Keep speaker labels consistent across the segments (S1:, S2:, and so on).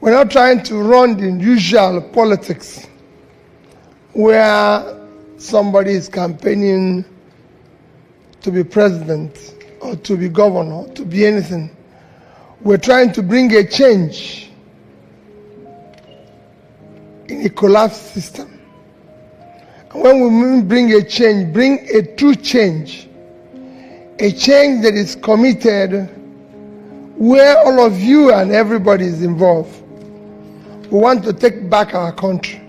S1: We're not trying to run the usual politics where somebody is campaigning to be president or to be governor, to be anything. We're trying to bring a change in a collapsed system. And when we bring a change, bring a true change, a change that is committed, where all of you and everybody is involved. We want to take back our country.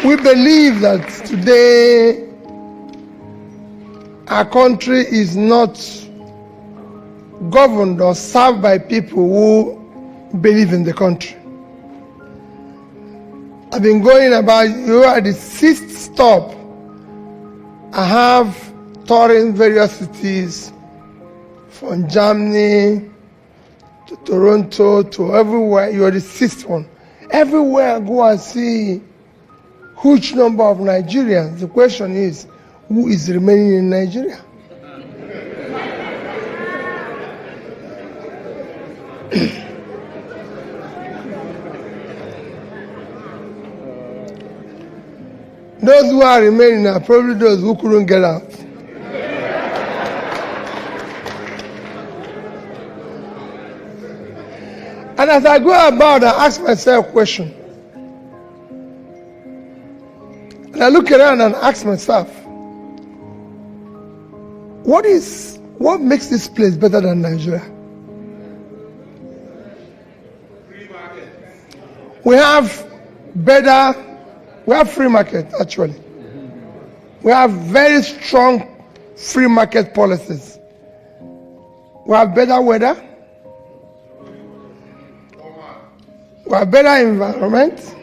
S1: We believe that today our country is not governed or served by people who believe in the country. I've been going about, you are the 6th stop. I have touring various cities from Germany to Toronto to everywhere. You are the 6th one. Everywhere I go and see huge number of Nigerians. The question is, who is remaining in Nigeria? Those who are remaining are probably those who couldn't get out. And as I go about, I ask myself a question. And I look around and ask myself, what makes this place better than Nigeria? We have free market, actually. We have very strong free market policies. We have better weather. We have better environment.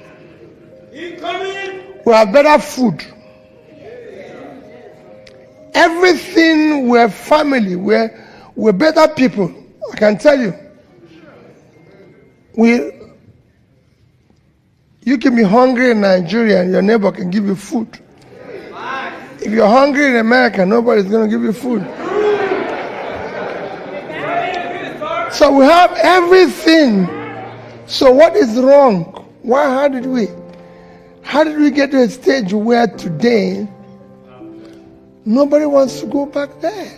S1: We have better food. Everything, we're family, we're better people. I can tell you. You can be hungry in Nigeria and your neighbor can give you food. If you're hungry in America, nobody's going to give you food. So we have everything. So what is wrong? How did we get to a stage where today nobody wants to go back there?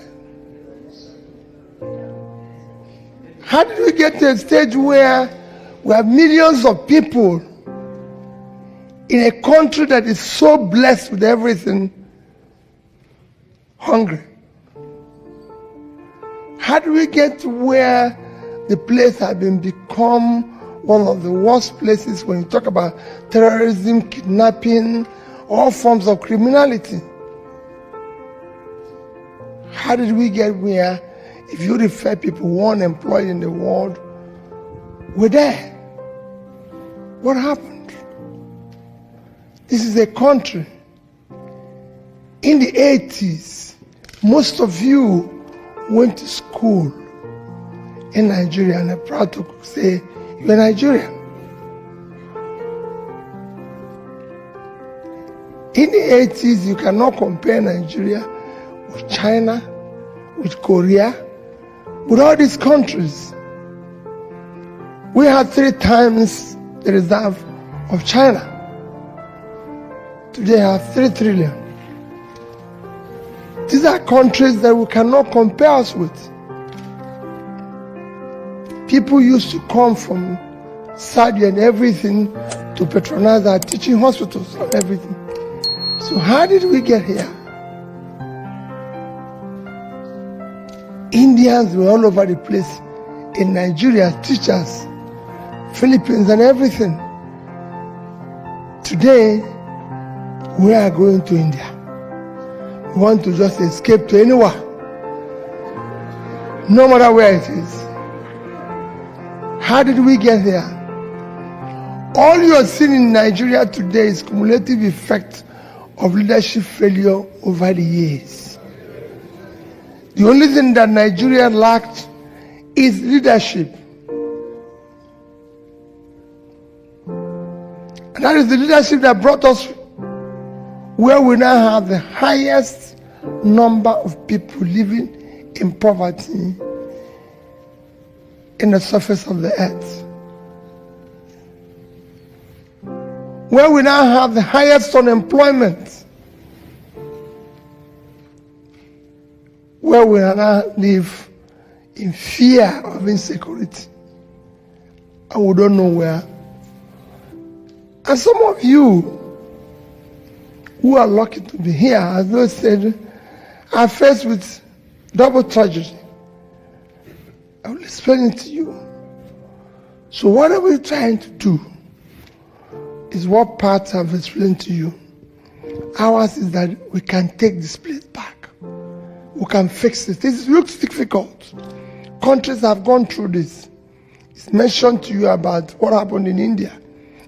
S1: How did we get to a stage where we have millions of people in a country that is so blessed with everything hungry? How do we get to where the place has become one of the worst places when you talk about terrorism, kidnapping, all forms of criminality? How did we get where, if you refer people, one employed in the world, we're there? What happened? This is a country. In the 80s, most of you went to school in Nigeria, and I'm proud to say you're Nigerian. In the 80s, you cannot compare Nigeria with China, with Korea, with all these countries. We had 3 times the reserve of China. Today I have 3 trillion. These are countries that we cannot compare us with. People used to come from Saudi and everything to patronize our teaching hospitals and everything. So how did we get here? Indians were all over the place. In Nigeria, teachers, Philippines and everything. Today, we are going to India. We want to just escape to anywhere, no matter where it is. How did we get here? All you are seeing in Nigeria today is cumulative effect of leadership failure over the years. The only thing that Nigeria lacked is leadership. And that is the leadership that brought us where we now have the highest number of people living in poverty in the surface of the earth. Where we now have the highest unemployment, where we now live in fear of insecurity, and we don't know where. And some of you who are lucky to be here, as those said, are faced with double tragedy. I will explain it to you. So what are we trying to do? Is what part I've explained to you. Ours is that we can take this place back. We can fix it. This looks difficult. Countries have gone through this. It's mentioned to you about what happened in India.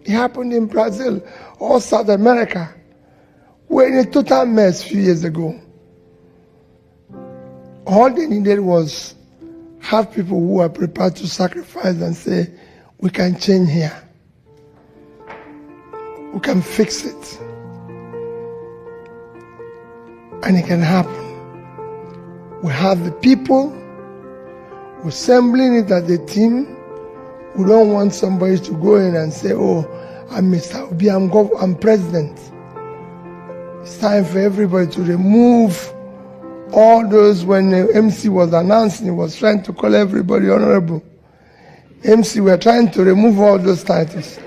S1: It happened in Brazil or South America. We're in a total mess a few years ago. All they needed was have people who are prepared to sacrifice and say, we can change here. We can fix it. And it can happen. We have the people. We're assembling it as a team. We don't want somebody to go in and say, oh, I'm Mr. Obi, I'm president. It's time for everybody to remove all those. When the MC was announcing, he was trying to call everybody honorable. MC, we're trying to remove all those titles.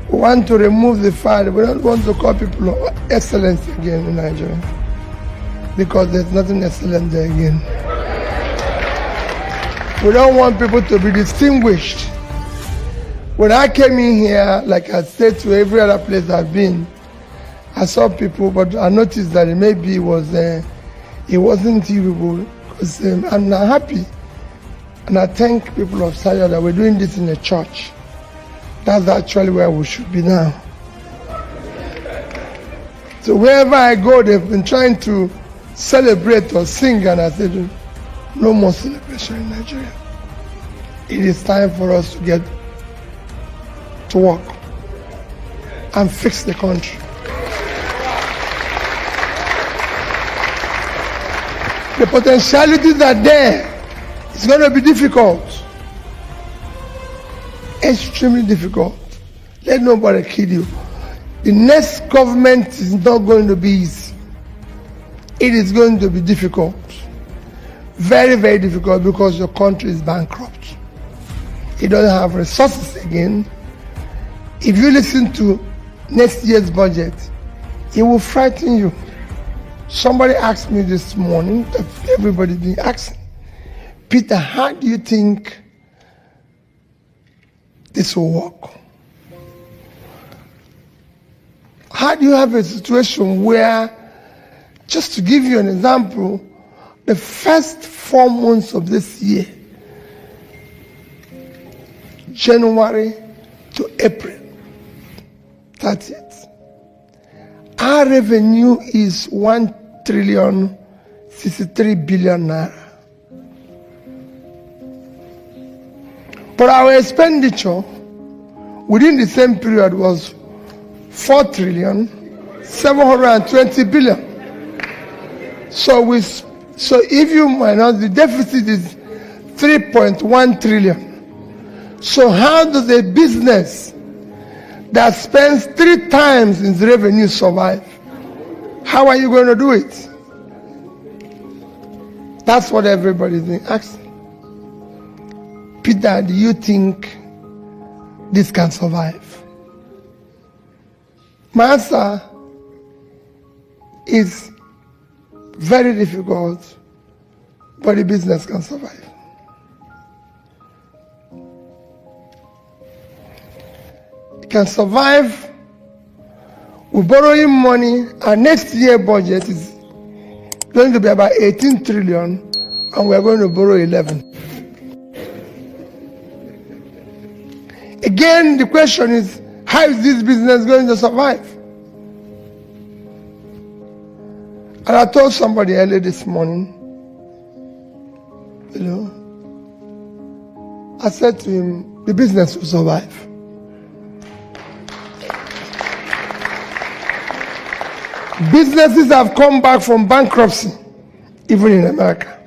S1: We want to remove the fire. We don't want to call people excellence again in Nigeria, because there's nothing excellent there again. We don't want people to be distinguished. When I came in here, like I said to every other place I've been, I saw people, but I noticed that maybe it wasn't evil, because I'm not happy. And I thank people of Sadia that we're doing this in a church. That's actually where we should be now. So wherever I go, they've been trying to celebrate or sing, and I said, no more celebration in Nigeria. It is time for us to get to work and fix the country. The potentialities are there. It's going to be difficult. Extremely difficult. Let nobody kill you. The next government is not going to be easy. It is going to be difficult. Very, very difficult, because your country is bankrupt. It doesn't have resources again. If you listen to next year's budget, it will frighten you. Somebody asked me this morning, everybody's been asking, Peter, how do you think this will work? How do you have a situation where, just to give you an example, the first 4 months of this year, January to April 30th, our revenue is 1,063 billion naira. But our expenditure within the same period was 4,720 billion. So if you minus, the deficit is 3.1 trillion. So how does a business that spends 3 times its revenue survive? How are you going to do it? That's what everybody's been asking. Peter, do you think this can survive? My answer is very difficult, but the business can survive. It can survive. We're borrowing money. Our next year budget is going to be about 18 trillion, and we're going to borrow 11. Again, the question is, how is this business going to survive? And I told somebody earlier this morning, I said to him, the business will survive. Businesses have come back from bankruptcy, even in America.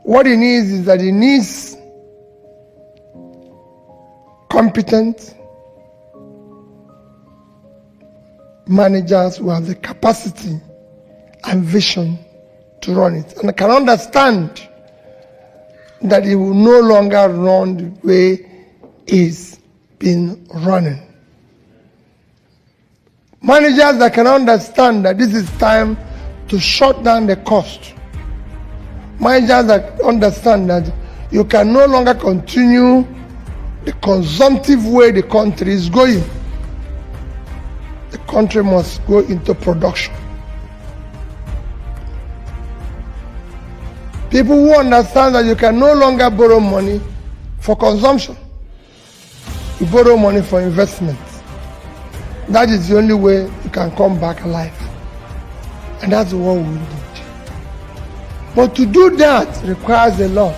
S1: What it needs is that it needs competent managers who have the capacity and vision to run it, and can understand that it will no longer run the way it's been running. Managers that can understand that this is time to shut down the cost. Managers that understand that you can no longer continue the consumptive way the country is going. The country must go into production. People who understand that you can no longer borrow money for consumption. You borrow money for investment. That is the only way you can come back alive. And that's what we need. But to do that requires a lot.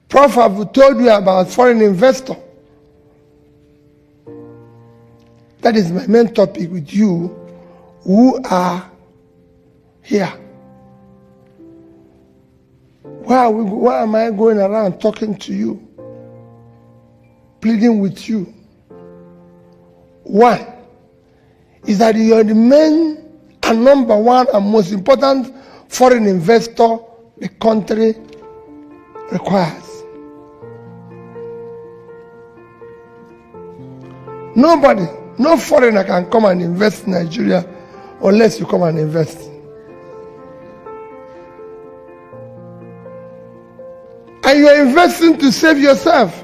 S1: Prof, I've told you about foreign investor. That is my main topic with you who are here. Why am I going around talking to you, pleading with you? One is that you are the main and number one and most important foreign investor the country requires. Nobody, no foreigner can come and invest in Nigeria unless you come and invest. And you are investing to save yourself.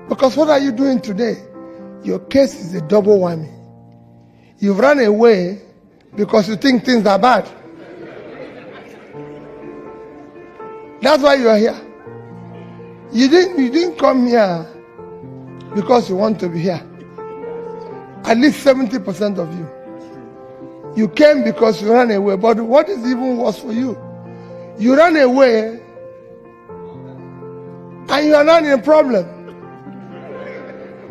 S1: Because what are you doing today? Your case is a double whammy. You've run away because you think things are bad. That's why you are here. You didn't come here because you want to be here. At least 70% of you. You came because you ran away. But what is even worse for you? You ran away and you are not in a problem.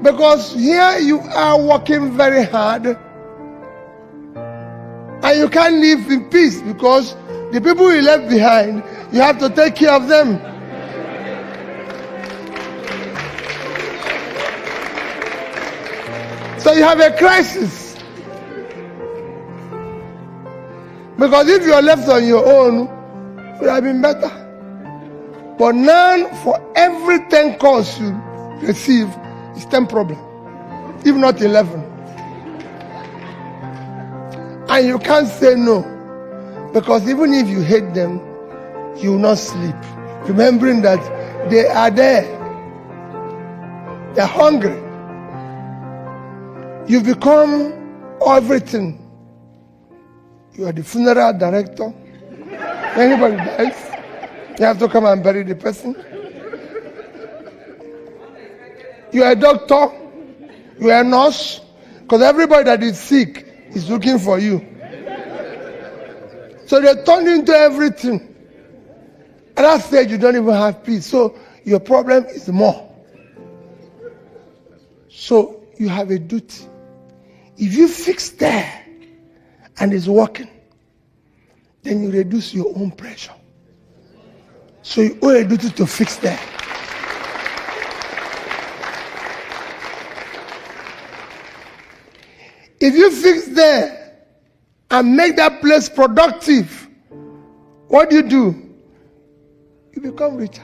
S1: Because here you are working very hard and you can't live in peace because the people you left behind, you have to take care of them. So you have a crisis. Because if you are left on your own, it would have been better. But now, for every 10 calls you receive, it's 10 problems, if not 11. And you can't say no. Because even if you hate them, you will not sleep. Remembering that they are there. They're hungry. You become everything. You are the funeral director. When anybody dies, you have to come and bury the person. You are a doctor. You are a nurse. Because everybody that is sick is looking for you. So they turn into everything. At that stage, you don't even have peace. So your problem is more. So you have a duty. If you fix there and it's working, then you reduce your own pressure. So you owe a duty to fix there. If you fix there and make that place productive, what do? You become richer.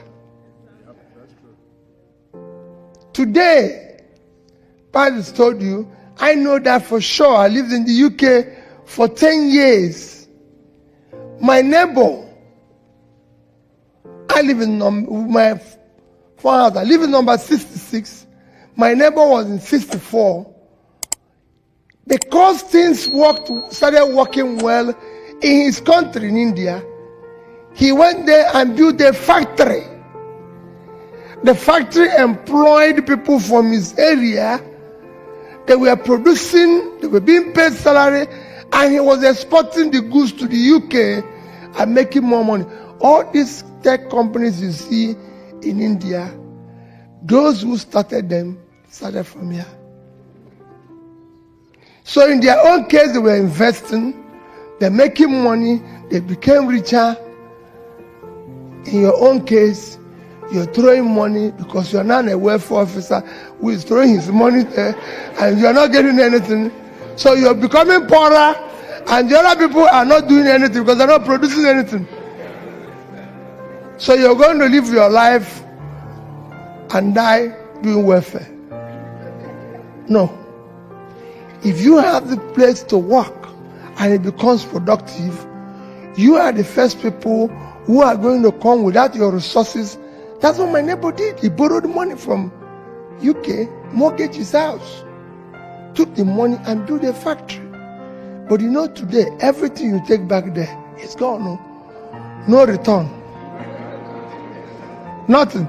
S1: Today, Paris told you, I know that for sure. I lived in the UK for 10 years. My neighbor, I live in my house. I live in number 66. My neighbor was in 64. Because things started working well in his country, in India, he went there and built a factory. The factory employed people from his area. They were producing, they were being paid salary, and he was exporting the goods to the UK and making more money. All these tech companies you see in India those who started them started from here. So in their own case, they were investing, they're making money, they became richer. In your own case, you're throwing money because you're not a welfare officer who is throwing his money there and you're not getting anything. So you're becoming poorer and the other people are not doing anything because they're not producing anything. So you're going to live your life and die doing welfare. No. If you have the place to work and it becomes productive, you are the first people who are going to come without your resources. That's what my neighbor did. He borrowed money from UK, mortgaged his house, took the money and built a factory. But you know today, everything you take back there is gone. No return. Nothing.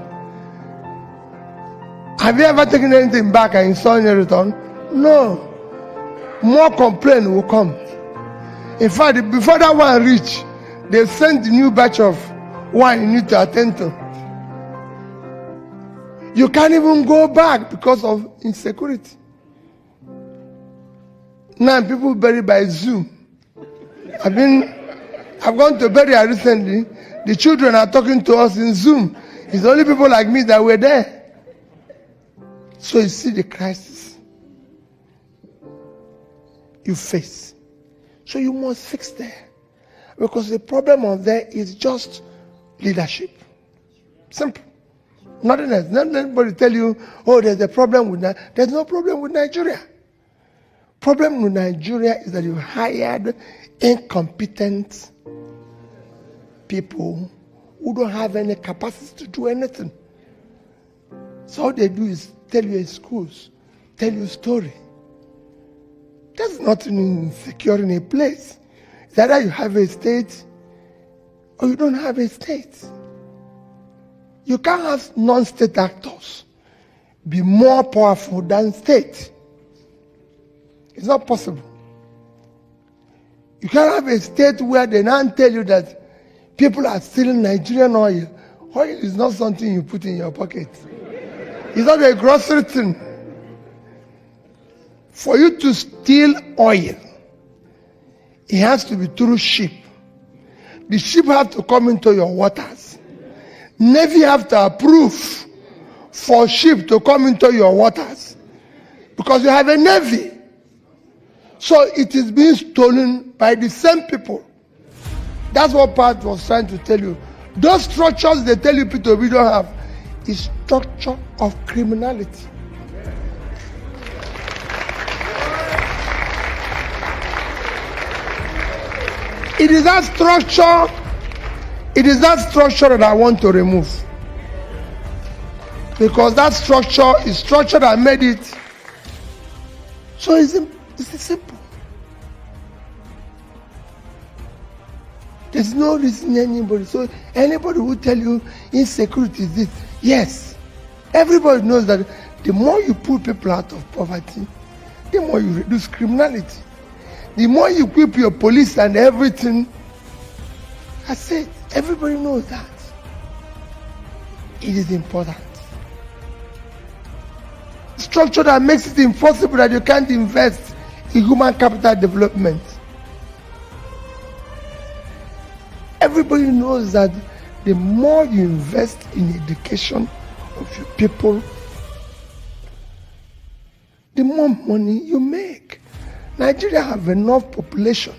S1: Have you ever taken anything back and you saw any return? No. More complaint will come. In fact, before that one reach, they sent the new batch of wine you need to attend to. You can't even go back because of insecurity. Now people buried by Zoom. I've gone to burial recently. The children are talking to us in Zoom. It's only people like me that were there. So you see the crisis you face. So you must fix there. Because the problem of there is just leadership. Simple. Nothing else. Not anybody tell you, oh, there's a problem with Nigeria. There's no problem with Nigeria. Problem with Nigeria is that you hired incompetent people who don't have any capacity to do anything. So all they do is tell you in schools, tell you a story. There's nothing secure in a place. It's either you have a state or you don't have a state. You can't have non-state actors be more powerful than state. It's not possible. You can't have a state where they now tell you that people are stealing Nigerian oil. Oil is not something you put in your pocket. It's not a grocery thing. For you to steal oil, it has to be through ship. The ship have to come into your waters. Navy have to approve for ship to come into your waters. Because you have a navy. So it is being stolen by the same people. That's what Pat was trying to tell you. Those structures they tell you people we don't have is structure of criminality. It is that structure that I want to remove. Because that structure is structure that made it. So it's simple. There's no reason anybody. So anybody who tell you insecurity is this. Yes. Everybody knows that the more you pull people out of poverty, the more you reduce criminality. The more you equip your police and everything, I said, everybody knows that. It is important. Structure that makes it impossible that you can't invest in human capital development. Everybody knows that the more you invest in education of your people, the more money you make. Nigeria have enough population.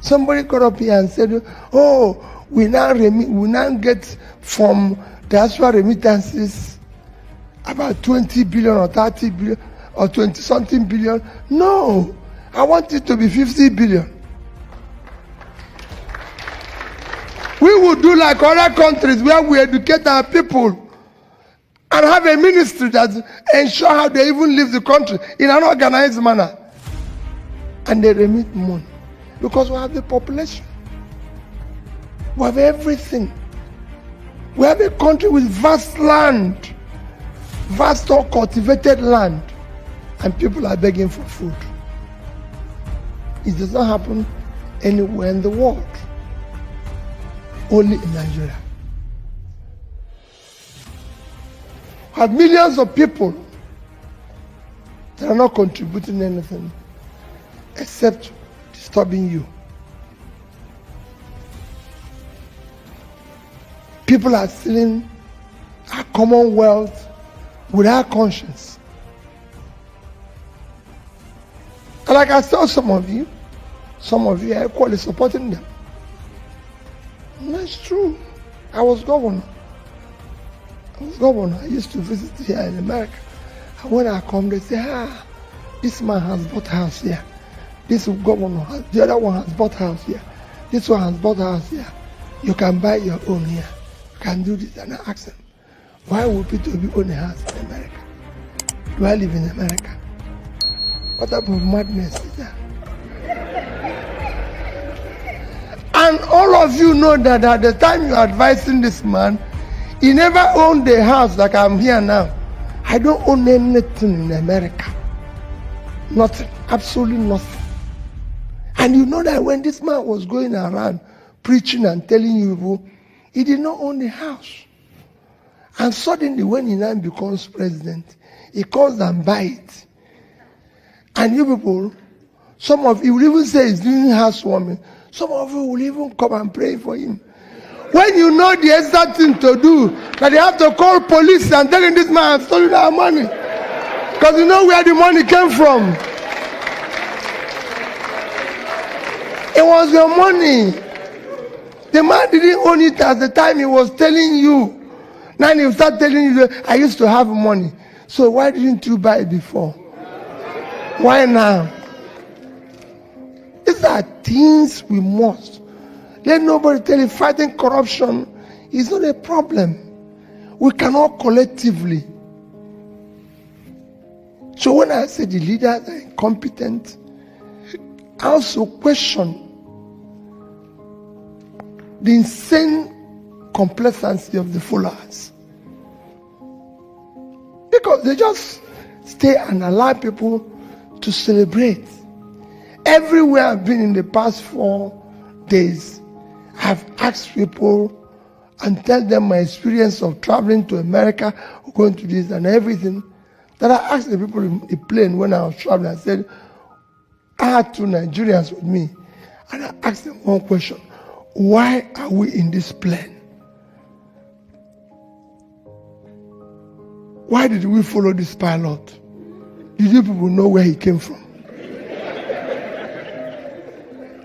S1: Somebody got up here and said, oh, we now get from diaspora remittances about 20 billion or 30 billion or 20 something billion. No, I want it to be 50 billion. We would do like other countries where we educate our people and have a ministry that ensure how they even leave the country in an organized manner. And they remit money because we have the population. We have everything. We have a country with vast land, vast uncultivated land, and people are begging for food. It does not happen anywhere in the world, only in Nigeria. have millions of people that are not contributing anything except disturbing you. People are stealing our commonwealth without conscience. And like I saw some of you are equally supporting them. And that's true. I was governor. I used to visit here in America. And when I come, they say, this man has bought house here. This governor, the other one has bought house here. This one has bought house here. You can buy your own here. You can do this. And I ask them, why would Peter Obi own a house in America? Do I live in America? What type of madness is that? And all of you know that at the time you are advising this man, he never owned a house like I'm here now. I don't own anything in America. Nothing. Absolutely nothing. And you know that when this man was going around preaching and telling you people, he did not own a house. And suddenly when he now becomes president, he comes and buys it. And you people, some of you will even say he's doing housewarming. Some of you will even come and pray for him. When you know the exact thing to do, that they have to call police and tell him this man has stolen our money. Because you know where the money came from. It was your money. The man didn't own it at the time he was telling you. Now he start telling you, I used to have money. So why didn't you buy it before? Why now? These are things we must. Let nobody tell you fighting corruption is not a problem. We cannot collectively. So when I say the leaders are incompetent, I also question the insane complacency of the followers. Because they just stay and allow people to celebrate. Everywhere I've been in the past 4 days, I've asked people and tell them my experience of traveling to America, going to this and everything. That I asked the people in the plane when I was traveling. I said, I had 2 Nigerians with me. And I asked them one question. Why are we in this plane? Why did we follow this pilot? Did you people know where he came from?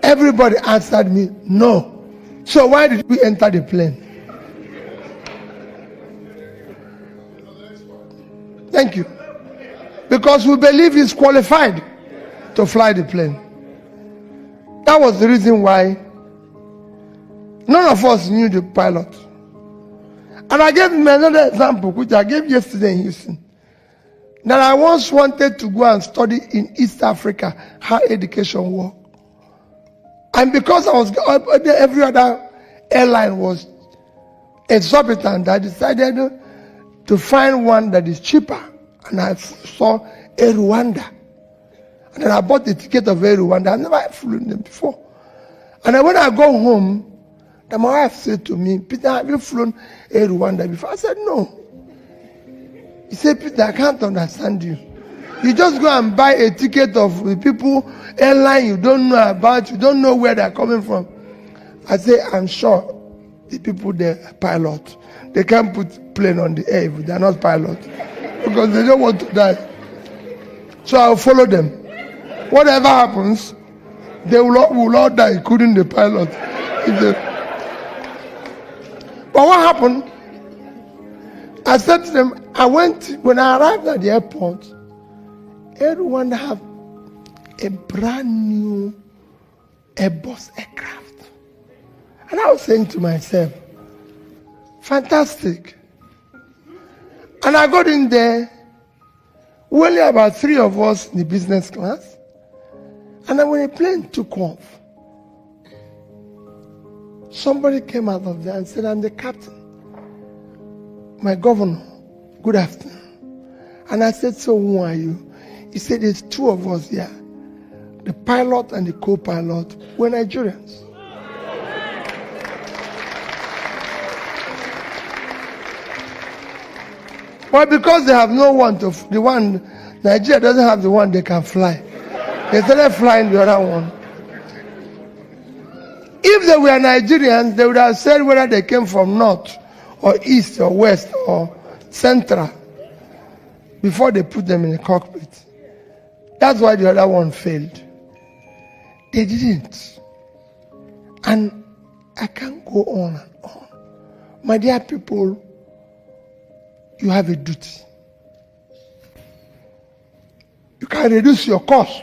S1: Everybody answered me, no. So why did we enter the plane? Thank you. Because we believe he's qualified to fly the plane. That was the reason why none of us knew the pilot. And I gave him another example, which I gave yesterday in Houston. That I once wanted to go and study in East Africa how education works. And because I was every other airline was exorbitant, I decided to find one that is cheaper. And I saw Air Rwanda. And then I bought the ticket of Air Rwanda. I've never flown them before. And then when I go home, my wife said to me, Peter, have you flown Air Rwanda before? I said, no. He said, Peter, I can't understand you. You just go and buy a ticket of the people, airline you don't know about, you don't know where they're coming from. I say, I'm sure the people there are pilot. They can't put plane on the air if they're not pilot. Because they don't want to die. So I'll follow them. Whatever happens, they will all die, including the pilot. But what happened? I said to them, when I arrived at the airport, everyone had a brand new Airbus aircraft. And I was saying to myself, fantastic. And I got in there, only about 3 of us in the business class. And then when the plane took off, somebody came out of there and said, I'm the captain. My governor, good afternoon. And I said, so who are you? He said, there's 2 of us here. The pilot and the co-pilot were Nigerians. Well, because they have no one to, the one, Nigeria doesn't have the one they can fly. They started flying the other one. If they were Nigerians, they would have said whether they came from north or east or west or central before they put them in the cockpit. That's why the other one failed. They didn't. And I can't go on and on. My dear people, you have a duty. You can reduce your cost.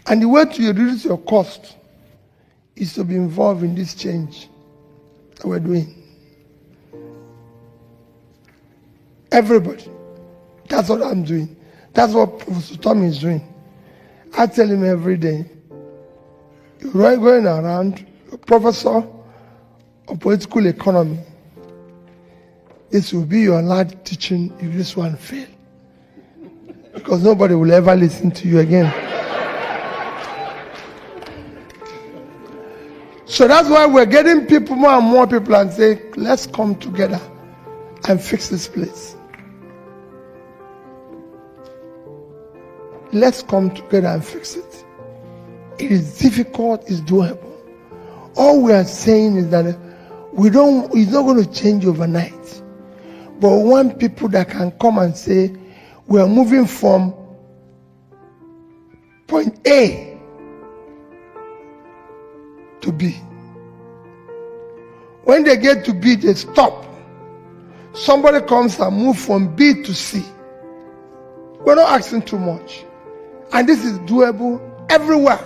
S1: And the way to reduce your cost is to be involved in this change that we're doing. Everybody. That's what I'm doing. That's what Professor Tommy is doing. I tell him every day, you're going around, you're a professor of political economy. This will be your last teaching if this one fails. Because nobody will ever listen to you again. So that's why we're getting people, more and more people, and say, let's come together and fix this place. Let's come together and fix it. It is difficult, it's doable. All we are saying is that it's not going to change overnight. But we want people that can come and say, we are moving from point A to B. When they get to B, they stop. Somebody comes and moves from B to C. We're not asking too much. And this is doable everywhere.